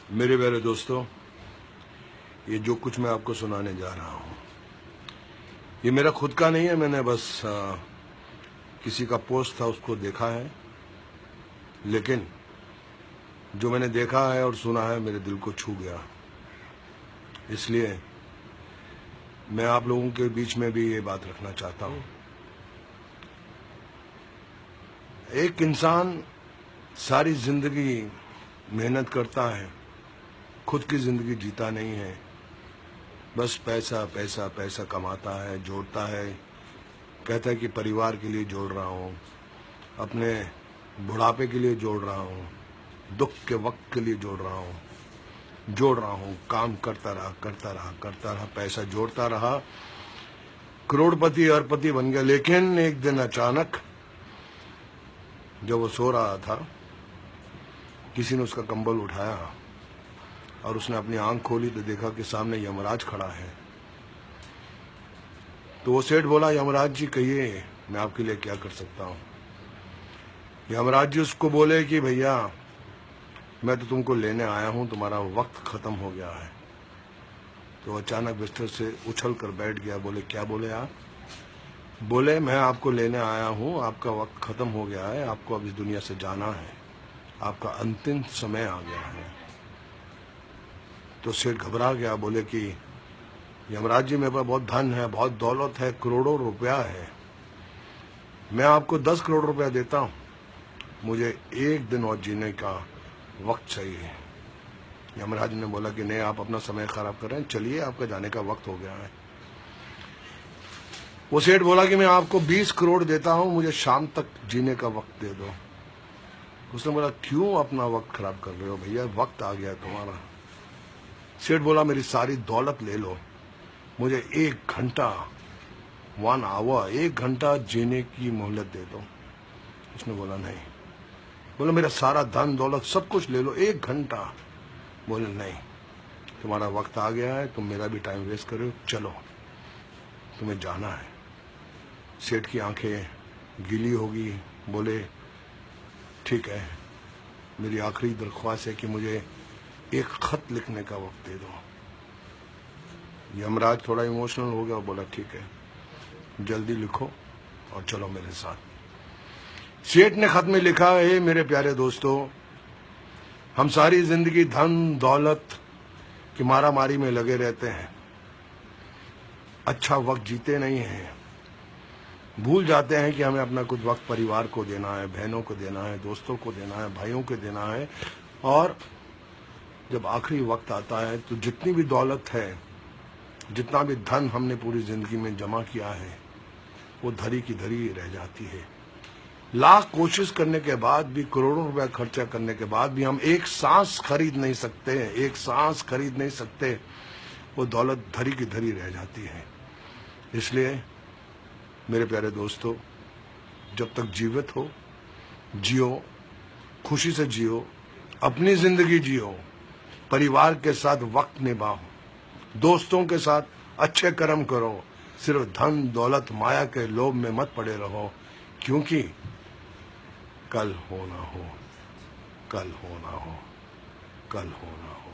मेरे प्यारे दोस्तों, ये जो कुछ मैं आपको सुनाने जा रहा हूँ ये मेरा खुद का नहीं है। मैंने बस किसी का पोस्ट था उसको देखा है, लेकिन जो मैंने देखा है और सुना है मेरे दिल को छू गया। इसलिए मैं आप लोगों के बीच में भी ये बात रखना चाहता हूँ। एक इंसान सारी जिंदगी मेहनत करता है, खुद की जिंदगी जीता नहीं है, बस पैसा पैसा पैसा कमाता है, जोड़ता है, कहता है कि परिवार के लिए जोड़ रहा हूँ, अपने बुढ़ापे के लिए जोड़ रहा हूँ, दुख के वक्त के लिए जोड़ रहा हूँ, काम करता रहा, पैसा जोड़ता रहा, करोड़पति अरबपति बन गया। लेकिन एक दिन अचानक जब वो सो रहा था, किसी ने उसका कंबल उठाया और उसने अपनी आंख खोली तो देखा कि सामने यमराज खड़ा है। तो वो सेठ बोला, यमराज जी कहिए मैं आपके लिए क्या कर सकता हूँ। यमराज जी उसको बोले कि भैया मैं तो तुमको लेने आया हूँ, तुम्हारा वक्त खत्म हो गया है। तो अचानक बिस्तर से उछल कर बैठ गया। बोले क्या बोले आप? बोले मैं आपको लेने आया हूँ, आपका वक्त खत्म हो गया है, आपको अब इस दुनिया से जाना है, आपका अंतिम समय आ गया है। तो सेठ घबरा गया। बोले कि यमराज जी मेरे पास बहुत धन है, बहुत दौलत है, करोड़ों रुपया है, मैं आपको 10 करोड़ रुपया देता हूँ, मुझे एक दिन और जीने का वक्त चाहिए। यमराज ने बोला कि नहीं, आप अपना समय खराब कर रहे हैं, चलिए आपका जाने का वक्त हो गया है। वो सेठ बोला कि मैं आपको 20 करोड़ देता हूँ, मुझे शाम तक जीने का वक्त दे दो। उसने बोला क्यों अपना वक्त खराब कर रहे हो भैया, वक्त आ गया तुम्हारा। सेठ बोला मेरी सारी दौलत ले लो, मुझे 1 घंटा 1 आवर 1 घंटा जीने की मोहलत दे दो। उसने बोला नहीं। बोला मेरा सारा धन दौलत सब कुछ ले लो, 1 घंटा। बोले नहीं, तुम्हारा वक्त आ गया है, तुम मेरा भी टाइम वेस्ट कर रहे हो, चलो तुम्हें जाना है। सेठ की आंखें गीली होगी। बोले ठीक है, मेरी आखिरी दरख्वास्त है कि मुझे एक खत लिखने का वक्त दे दो। यमराज थोड़ा इमोशनल हो गया और बोला ठीक है, जल्दी लिखो और चलो मेरे साथ। सेठ ने खत में लिखा है, मेरे प्यारे दोस्तों, हम सारी जिंदगी धन दौलत की मारामारी में लगे रहते हैं, अच्छा वक्त जीते नहीं हैं, भूल जाते हैं कि हमें अपना कुछ वक्त परिवार को देना है, बहनों को देना है, दोस्तों को देना है, भाइयों को देना है। और जब आखिरी वक्त आता है तो जितनी भी दौलत है, जितना भी धन हमने पूरी जिंदगी में जमा किया है, वो धरी की धरी रह जाती है। लाख कोशिश करने के बाद भी, करोड़ों रुपया खर्चा करने के बाद भी हम एक सांस खरीद नहीं सकते, एक सांस खरीद नहीं सकते, वो दौलत धरी की धरी रह जाती है। इसलिए मेरे प्यारे दोस्तों, जब तक जीवित हो जियो, खुशी से जियो, अपनी जिंदगी जियो, परिवार के साथ वक्त निभाओ, दोस्तों के साथ अच्छे कर्म करो, सिर्फ धन दौलत माया के लोभ में मत पड़े रहो, क्योंकि कल हो ना हो, कल हो ना हो, कल हो ना हो।